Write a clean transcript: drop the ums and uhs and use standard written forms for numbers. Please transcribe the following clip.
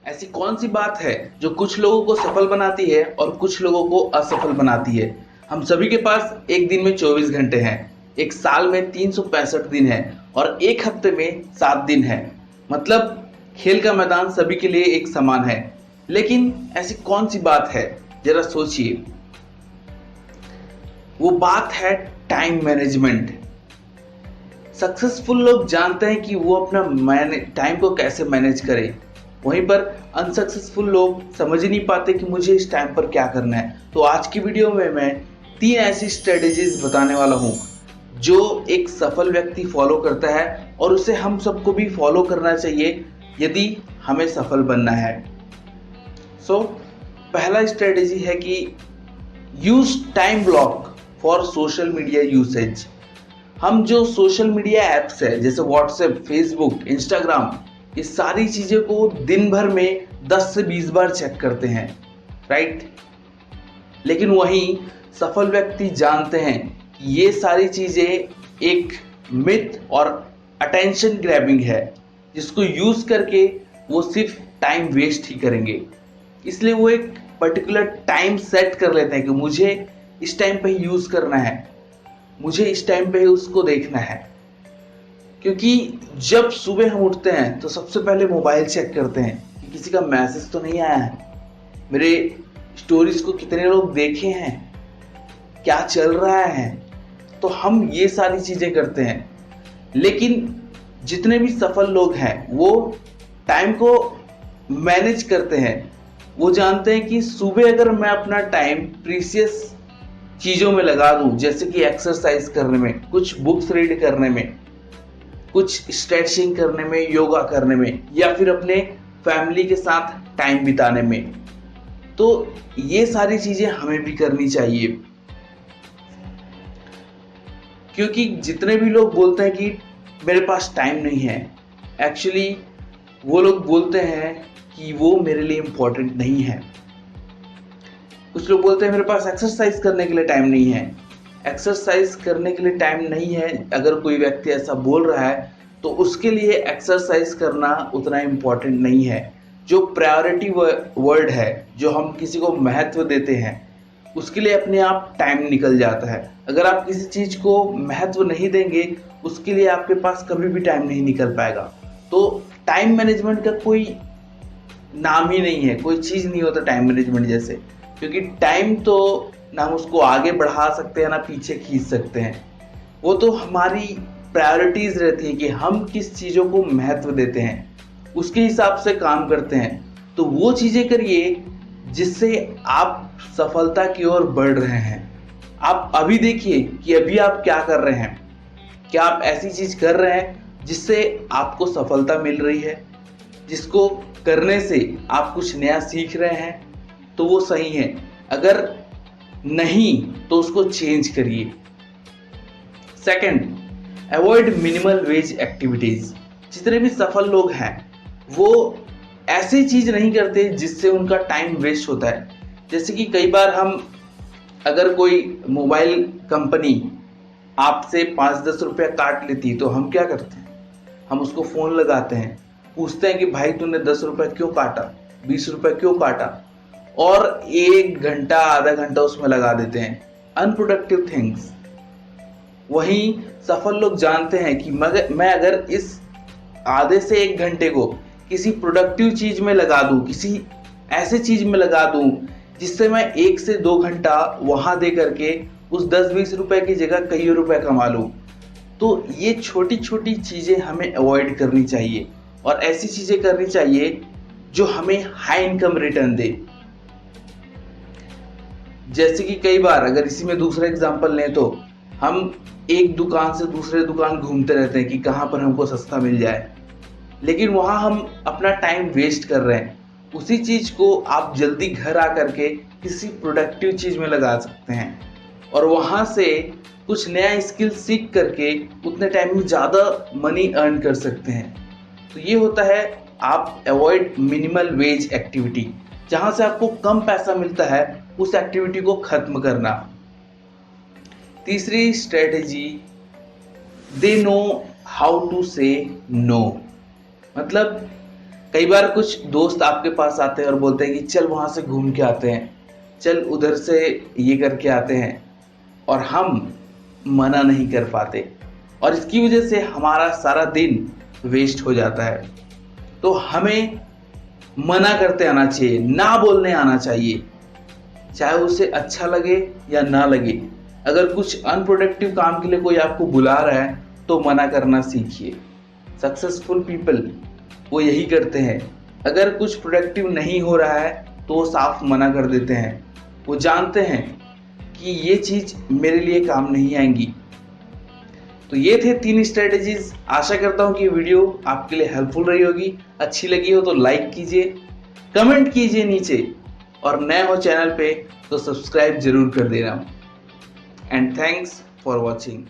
ऐसी कौन सी बात है जो कुछ लोगों को सफल बनाती है और कुछ लोगों को असफल बनाती है? हम सभी के पास एक दिन में 24 घंटे हैं, एक साल में 365 दिन है और एक हफ्ते में 7 दिन है। मतलब खेल का मैदान सभी के लिए एक समान है। लेकिन ऐसी कौन सी बात है, जरा सोचिए। वो बात है टाइम मैनेजमेंट। सक्सेसफुल लोग जानते हैं कि वो अपना टाइम को कैसे मैनेज करें। वहीं पर अनसक्सेसफुल लोग समझ ही नहीं पाते कि मुझे इस टाइम पर क्या करना है। तो आज की वीडियो में मैं 3 ऐसी स्ट्रेटेजीज बताने वाला हूँ जो एक सफल व्यक्ति फॉलो करता है और उसे हम सबको भी फॉलो करना चाहिए यदि हमें सफल बनना है। पहला स्ट्रेटेजी है कि use time block for social media usage. हम जो सोशल मीडिया ऐप्स है जैसे व्हाट्सएप, फेसबुक, इंस्टाग्राम, ये सारी चीज़ें को दिन भर में 10 से 20 बार चेक करते हैं, राइट? लेकिन वहीं सफल व्यक्ति जानते हैं कि ये सारी चीज़ें एक मिथ और अटेंशन ग्रैबिंग है, जिसको यूज करके वो सिर्फ टाइम वेस्ट ही करेंगे। इसलिए वो एक पर्टिकुलर टाइम सेट कर लेते हैं कि मुझे इस टाइम पे ही यूज करना है, मुझे इस टाइम पे ही उसको देखना है। क्योंकि जब सुबह हम उठते हैं तो सबसे पहले मोबाइल चेक करते हैं कि किसी का मैसेज तो नहीं आया है, मेरे स्टोरीज को कितने लोग देखे हैं, क्या चल रहा है। तो हम ये सारी चीजें करते हैं। लेकिन जितने भी सफल लोग हैं वो टाइम को मैनेज करते हैं। वो जानते हैं कि सुबह अगर मैं अपना टाइम प्रीशियस चीज़ों में लगा दूं, जैसे कि एक्सरसाइज करने में, कुछ बुक्स रीड करने में, कुछ स्ट्रेचिंग करने में, योगा करने में, या फिर अपने फैमिली के साथ टाइम बिताने में, तो ये सारी चीज़ें हमें भी करनी चाहिए। क्योंकि जितने भी लोग बोलते हैं कि मेरे पास टाइम नहीं है, एक्चुअली वो लोग बोलते हैं कि वो मेरे लिए इम्पोर्टेंट नहीं है। कुछ लोग बोलते हैं मेरे पास एक्सरसाइज करने के लिए टाइम नहीं है। एक्सरसाइज करने के लिए टाइम नहीं है, अगर कोई व्यक्ति ऐसा बोल रहा है तो उसके लिए एक्सरसाइज करना उतना इम्पोर्टेंट नहीं है। जो प्रायोरिटी वर्ड है, जो हम किसी को महत्व देते हैं, उसके लिए अपने आप टाइम निकल जाता है। अगर आप किसी चीज़ को महत्व नहीं देंगे, उसके लिए आपके पास कभी भी टाइम नहीं निकल पाएगा। तो टाइम मैनेजमेंट का कोई नाम ही नहीं है, कोई चीज़ नहीं होता टाइम मैनेजमेंट जैसे। क्योंकि टाइम तो ना हम उसको आगे बढ़ा सकते हैं ना पीछे खींच सकते हैं। वो तो हमारी प्रायोरिटीज रहती है कि हम किस चीज़ों को महत्व देते हैं, उसके हिसाब से काम करते हैं। तो वो चीज़ें करिए जिससे आप सफलता की ओर बढ़ रहे हैं। आप अभी देखिए कि अभी आप क्या कर रहे हैं। क्या आप ऐसी चीज़ कर रहे हैं जिससे आपको सफलता मिल रही है, जिसको करने से आप कुछ नया सीख रहे हैं? तो वो सही है। अगर नहीं तो उसको चेंज करिए। Second, avoid minimal wage activities. जितने भी सफल लोग हैं वो ऐसी चीज नहीं करते जिससे उनका टाइम वेस्ट होता है। जैसे कि कई बार हम, अगर कोई मोबाइल कंपनी आपसे 5-10 रुपया काट लेती है तो हम क्या करते हैं? हम उसको फोन लगाते हैं, पूछते हैं कि भाई तूने 10 रुपया क्यों काटा, 20 रुपया क्यों काटा, और 1 घंटा आधा घंटा उसमें लगा देते हैं, अनप्रोडक्टिव थिंग्स। वहीं सफल लोग जानते हैं कि मैं अगर इस आधे से 1 घंटे को किसी प्रोडक्टिव चीज में लगा दूं, किसी ऐसे चीज में लगा दूं जिससे मैं 1 से 2 घंटा वहां दे करके उस 10-20 रुपए की जगह कई रुपए कमा लूं। तो ये छोटी छोटी चीजें हमें अवॉइड करनी चाहिए और ऐसी चीजें करनी चाहिए जो हमें हाई इनकम रिटर्न दे। जैसे कि कई बार, अगर इसी में दूसरा एग्जांपल लें, तो हम एक दुकान से दूसरे दुकान घूमते रहते हैं कि कहाँ पर हमको सस्ता मिल जाए, लेकिन वहाँ हम अपना टाइम वेस्ट कर रहे हैं। उसी चीज को आप जल्दी घर आ करके किसी प्रोडक्टिव चीज में लगा सकते हैं और वहाँ से कुछ नया स्किल सीख करके उतने टाइम में ज़्यादा मनी अर्न कर सकते हैं। तो ये होता है आप अवॉइड मिनिमल वेज एक्टिविटी। जहाँ से आपको कम पैसा मिलता है उस एक्टिविटी को खत्म करना। तीसरी strategy, they know how to say no. मतलब कई बार कुछ दोस्त आपके पास आते हैं और बोलते हैं कि चल वहाँ से घूम के आते हैं, चल उधर से ये करके आते हैं, और हम मना नहीं कर पाते और इसकी वजह से हमारा सारा दिन वेस्ट हो जाता है। तो हमें मना करते आना चाहिए, ना बोलने आना चाहिए, चाहे उसे अच्छा लगे या ना लगे। अगर कुछ अनप्रोडक्टिव काम के लिए कोई आपको बुला रहा है तो मना करना सीखिए। सक्सेसफुल पीपल वो यही करते हैं, अगर कुछ प्रोडक्टिव नहीं हो रहा है तो वो साफ मना कर देते हैं। वो जानते हैं कि ये चीज़ मेरे लिए काम नहीं आएंगी। तो ये थे 3 स्ट्रेटेजीज। आशा करता हूँ कि ये वीडियो आपके लिए हेल्पफुल रही होगी। अच्छी लगी हो तो लाइक कीजिए, कमेंट कीजिए नीचे, और नए हो चैनल पे तो सब्सक्राइब जरूर कर देना। And thanks for watching.